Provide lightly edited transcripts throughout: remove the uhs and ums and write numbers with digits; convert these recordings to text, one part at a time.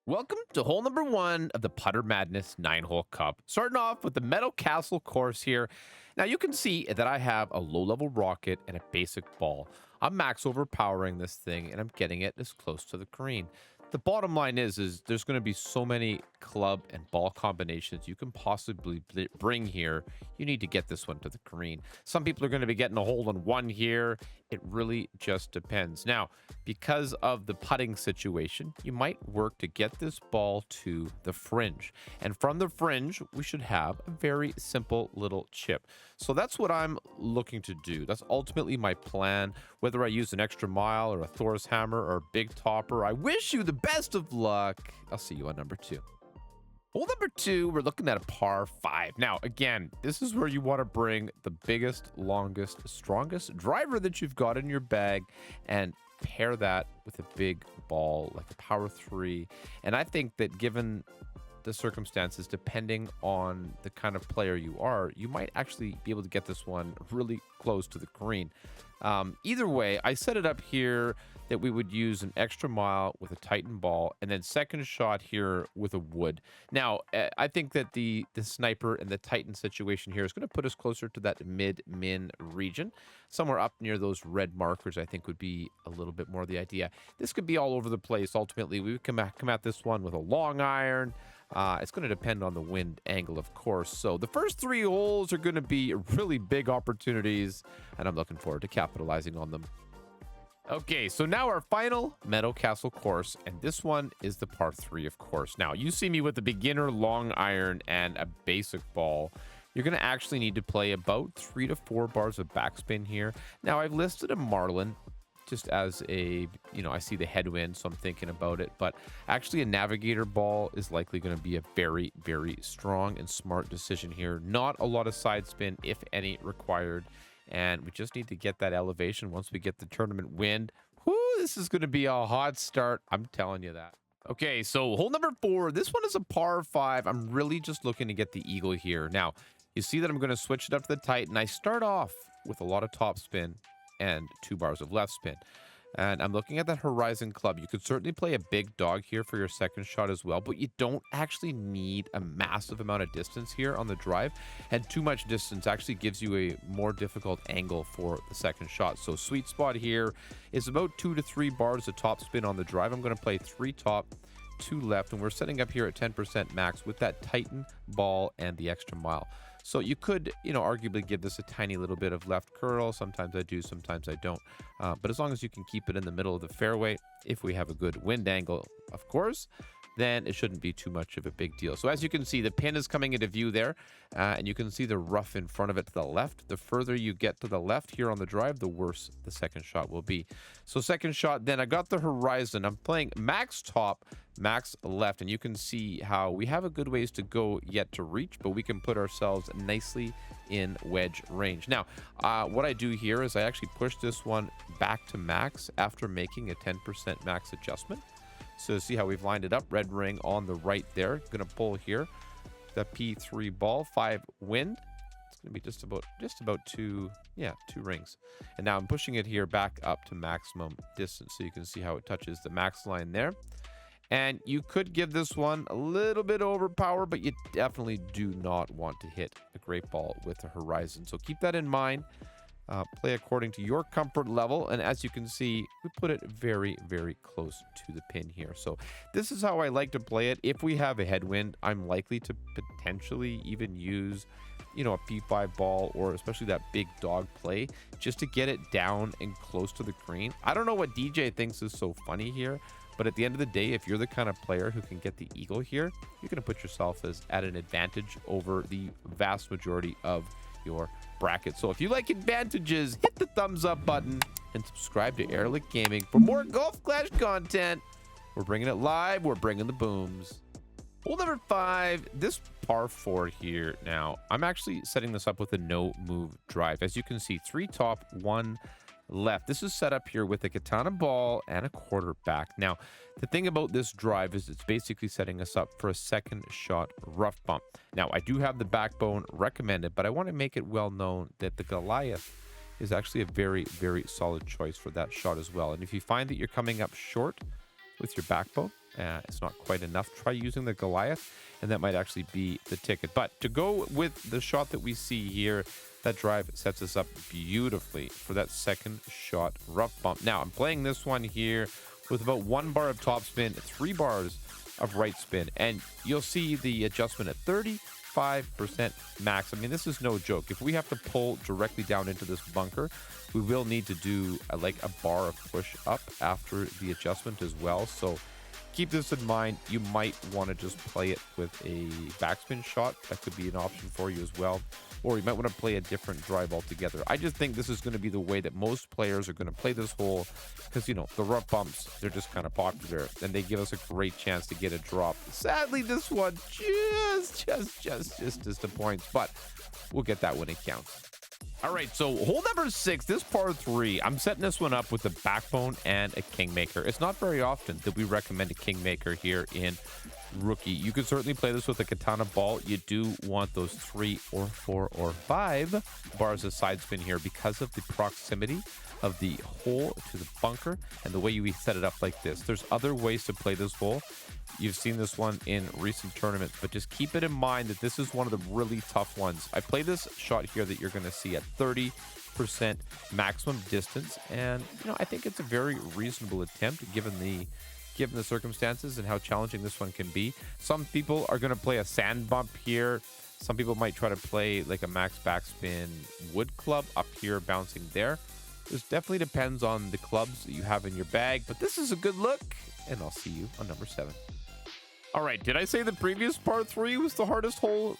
Welcome to hole number one of the Putter Madness 9-hole cup. Starting off with the Meadow Castle course here. Now you can see that I have a low-level rocket and a basic ball. I'm max overpowering this thing and I'm getting it as close to the green. The bottom line is there's going to be so many club and ball combinations you can possibly bring here. You need to get this one to the green. Some people are going to be getting a hole in one here. It really just depends. Now, because of the putting situation, you might work to get this ball to the fringe. And from the fringe, we should have a very simple little chip. So that's what I'm looking to do. That's ultimately my plan. Whether I use an extra mile or a Thor's hammer or a big topper, I wish you the best of luck. I'll see you on number two. Hole number two, we're looking at a par 5. Now, again, this is where you want to bring the biggest, longest, strongest driver that you've got in your bag and pair that with a big ball like a power 3. And I think that given the circumstances, depending on the kind of player you are, you might actually be able to get this one really close to the green. Either way, I set it up here that we would use an extra mile with a Titan ball and then second shot here with a wood. Now, I think that the sniper and the Titan situation here is going to put us closer to that mid-min region. Somewhere up near those red markers, I think, would be a little bit more the idea. This could be all over the place. Ultimately, we would come at this one with a long iron. It's going to depend on the wind angle, of course. So the first 3 holes are going to be really big opportunities, and I'm looking forward to capitalizing on them. Okay, so now our final Meadow Castle course, and this one is the par 3, of course. Now, you see me with the beginner long iron and a basic ball. You're going to actually need to play about 3 to 4 bars of backspin here. Now, I've listed a Marlin just as a, I see the headwind, so I'm thinking about it. But actually, a navigator ball is likely going to be a very, very strong and smart decision here. Not a lot of side spin, if any, required. And we just need to get that elevation once we get the tournament wind. Whoo, this is going to be a hot start. I'm telling you that. Okay, so hole number 4. This one is a par 5. I'm really just looking to get the eagle here. Now, you see that I'm going to switch it up to the Titan. I start off with a lot of top spin and 2 bars of left spin. And I'm looking at that Horizon Club. You could certainly play a big dog here for your second shot as well, but you don't actually need a massive amount of distance here on the drive. And too much distance actually gives you a more difficult angle for the second shot. So sweet spot here is about 2 to 3 bars of top spin on the drive. I'm going to play 3 top, 2 left, and we're setting up here at 10% max with that Titan ball and the extra mile. So you could, arguably give this a tiny little bit of left curl. Sometimes I do, sometimes I don't. But as long as you can keep it in the middle of the fairway, if we have a good wind angle, of course, then it shouldn't be too much of a big deal. So as you can see, the pin is coming into view there, and you can see the rough in front of it to the left. The further you get to the left here on the drive, the worse the second shot will be. So second shot, then I got the Horizon. I'm playing max top, max left, and you can see how we have a good ways to go yet to reach, but we can put ourselves nicely in wedge range. Now, what I do here is I actually push this one back to max after making a 10% max adjustment. So see how we've lined it up, red ring on the right there. Gonna pull here, the P3 ball, 5 wind. It's gonna be just about 2 rings. And now I'm pushing it here back up to maximum distance, so you can see how it touches the max line there. And you could give this one a little bit overpower, but you definitely do not want to hit a great ball with the Horizon. So keep that in mind. Play according to your comfort level. And as you can see, we put it very, very close to the pin here. So this is how I like to play it. If we have a headwind, I'm likely to potentially even use, a P5 ball or especially that big dog play just to get it down and close to the green. I don't know what DJ thinks is so funny here, but at the end of the day, if you're the kind of player who can get the eagle here, you're going to put yourself at an advantage over the vast majority of your bracket. So if you like advantages, hit the thumbs up button and subscribe to Erelic Gaming for more Golf Clash content. We're bringing it live. We're bringing the booms. Hole number 5, this par 4 here. Now, I'm actually setting this up with a no move drive. As you can see, 3 top, 1 left. This is set up here with a katana ball and a quarterback. Now, the thing about this drive is it's basically setting us up for a second shot rough bump. Now, I do have the backbone recommended, but I want to make it well known that the Goliath is actually a very, very solid choice for that shot as well. And if you find that you're coming up short with your backbone, it's not quite enough, try using the Goliath, and that might actually be the ticket. But to go with the shot that we see here, that drive sets us up beautifully for that second shot rough bump. Now, I'm playing this one here with about 1 bar of top spin, 3 bars of right spin, and you'll see the adjustment at 35% max. I mean, this is no joke. If we have to pull directly down into this bunker, we will need to do like a bar of push up after the adjustment as well. So keep this in mind. You might want to just play it with a backspin shot. That could be an option for you as well. Or you might want to play a different drive altogether. I just think this is going to be the way that most players are going to play this hole because, you know, the rough bumps, they're just kind of popular and they give us a great chance to get a drop. Sadly, this one just disappoints, but we'll get that when it counts. All right, so hole number 6, this par 3, I'm setting this one up with a backbone and a kingmaker. It's not very often that we recommend a kingmaker here in Rookie. You can certainly play this with a katana ball. You do want those 3 or 4 or 5 bars of side spin here because of the proximity of the hole to the bunker and the way you set it up like this. There's other ways to play this hole. You've seen this one in recent tournaments, but just keep it in mind that this is one of the really tough ones. I play this shot here that you're going to see at 30% maximum distance, and you know, I think it's a very reasonable attempt given the circumstances and how challenging this one can be. Some people are going to play a sand bump here. Some people might try to play like a max backspin wood club up here bouncing there. This definitely depends on the clubs that you have in your bag, but this is a good look, and I'll see you on number 7. All right, did I say the previous par 3 was the hardest hole?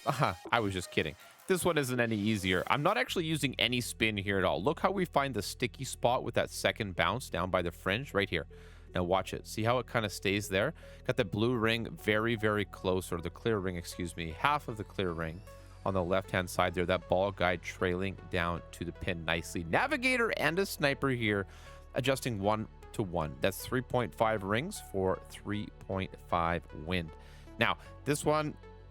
I was just kidding. This one isn't any easier. I'm not actually using any spin here at all. Look how we find the sticky spot with that second bounce down by the fringe right here. Now watch it. See how it kind of stays there? Got the blue ring very, very close, or the clear ring, excuse me, half of the clear ring on the left-hand side there. That ball guide trailing down to the pin nicely. Navigator and a sniper here, adjusting 1 to 1. That's 3.5 rings for 3.5 wind. Now, this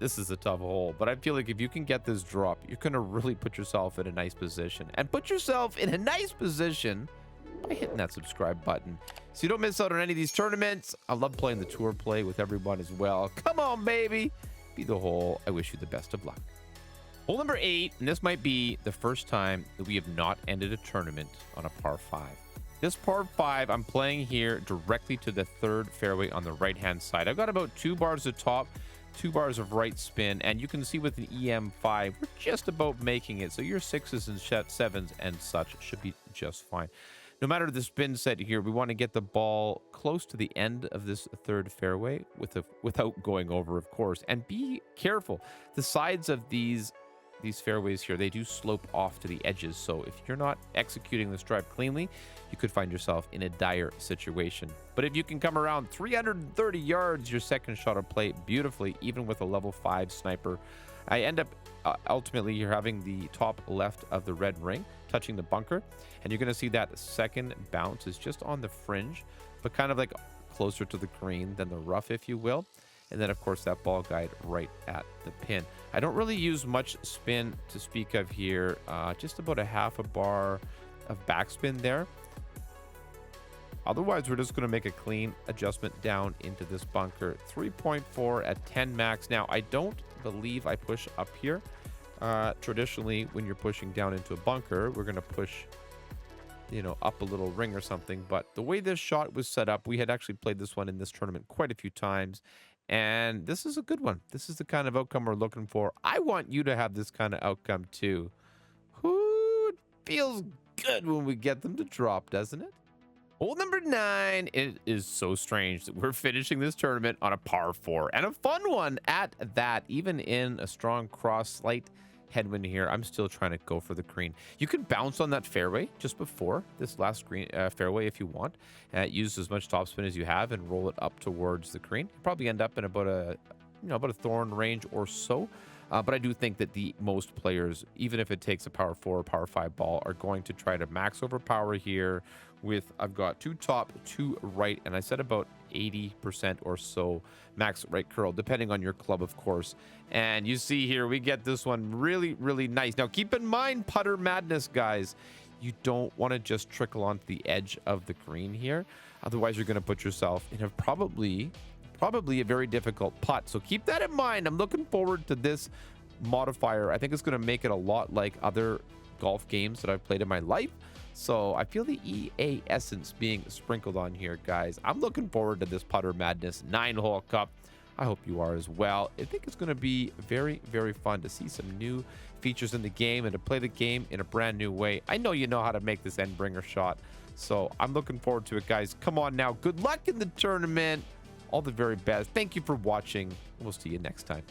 is a tough hole, but I feel like if you can get this drop, you're going to really put yourself in a nice position. And put yourself in a nice position by hitting that subscribe button so you don't miss out on any of these tournaments. I love playing the tour play with everyone as well. Come on, baby. Be the hole. I wish you the best of luck. Hole number 8, and this might be the first time that we have not ended a tournament on a par 5. This par 5, I'm playing here directly to the third fairway on the right-hand side. I've got about 2 bars of top, 2 bars of right spin, and you can see with an EM5, we're just about making it. So your 6s and 7s and such should be just fine. No matter the spin set here, we want to get the ball close to the end of this third fairway without going over, of course. And be careful. The sides of these fairways here, they do slope off to the edges. So if you're not executing this drive cleanly, you could find yourself in a dire situation. But if you can come around 330 yards, your second shot will play beautifully, even with a level 5 sniper. I end up ultimately you're having the top left of the red ring touching the bunker, and you're going to see that second bounce is just on the fringe, but kind of like closer to the green than the rough, if you will. And then of course that ball guide right at the pin. I don't really use much spin to speak of here, just about a half a bar of backspin there. Otherwise, we're just going to make a clean adjustment down into this bunker. 3.4 at 10 max. Now, I don't believe I push up here. Traditionally, when you're pushing down into a bunker, we're going to push, you know, up a little ring or something. But the way this shot was set up, we had actually played this one in this tournament quite a few times. And this is a good one. This is the kind of outcome we're looking for. I want you to have this kind of outcome too. Who feels good when we get them to drop, doesn't it? Hole number 9, it is so strange that we're finishing this tournament on a par 4, and a fun one at that. Even in a strong cross, slight headwind here, I'm still trying to go for the green. You can bounce on that fairway just before this last green fairway if you want. Use as much topspin as you have and roll it up towards the green. You'll probably end up in about a thorn range or so. But I do think that the most players, even if it takes a power 4 or power 5 ball, are going to try to max overpower here with, I've got 2 top, 2 right, and I said about 80% or so max right curl, depending on your club, of course. And you see here, we get this one really, really nice. Now, keep in mind, putter madness, guys. You don't want to just trickle onto the edge of the green here. Otherwise, you're going to put yourself in a probably a very difficult putt. So keep that in mind. I'm looking forward to this modifier. I think it's going to make it a lot like other golf games that I've played in my life. So I feel the EA essence being sprinkled on here, guys. I'm looking forward to this Putter Madness 9-hole cup. I hope you are as well. I think it's going to be very, very fun to see some new features in the game and to play the game in a brand new way. I know you know how to make this Endbringer shot, so I'm looking forward to it, guys. Come on now. Good luck in the tournament. All the very best. Thank you for watching. We'll see you next time.